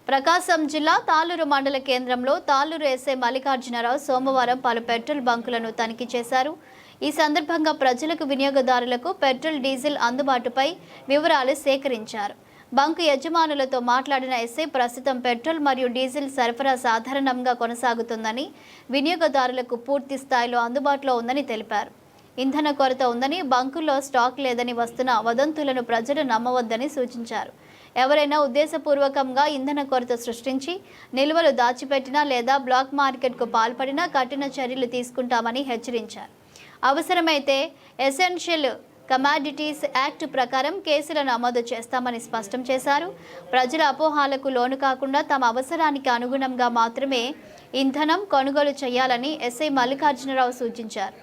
ప్రకాశం జిల్లా తాళ్ళూరు మండల కేంద్రంలో తాళ్ళూరు ఎస్ఐ మల్లికార్జునరావు సోమవారం పలు పెట్రోల్ బంకులను తనిఖీ చేశారు. ఈ సందర్భంగా ప్రజలకు, వినియోగదారులకు పెట్రోల్, డీజిల్ అందుబాటుపై వివరాలు సేకరించారు. బంకు యజమానులతో మాట్లాడిన ఎస్ఐ ప్రస్తుతం పెట్రోల్ మరియు డీజిల్ సరఫరా సాధారణంగా కొనసాగుతుందని, వినియోగదారులకు పూర్తి స్థాయిలో అందుబాటులో ఉందని తెలిపారు. ఇంధన కొరత ఉందని, బంకుల్లో స్టాక్ లేదని వస్తున్న వదంతులను ప్రజలు నమ్మవద్దని సూచించారు. ఎవరైనా ఉద్దేశపూర్వకంగా ఇంధన కొరత సృష్టించి నిల్వలు దాచిపెట్టినా లేదా బ్లాక్ మార్కెట్కు పాల్పడినా కఠిన చర్యలు తీసుకుంటామని హెచ్చరించారు. అవసరమైతే ఎసెన్షియల్ కమాడిటీస్ యాక్ట్ ప్రకారం కేసులు నమోదు చేస్తామని స్పష్టం చేశారు. ప్రజల అపోహాలకు లోను కాకుండా తమ అవసరానికి అనుగుణంగా మాత్రమే ఇంధనం కొనుగోలు చేయాలని ఎస్ఐ మల్లికార్జునరావు సూచించారు.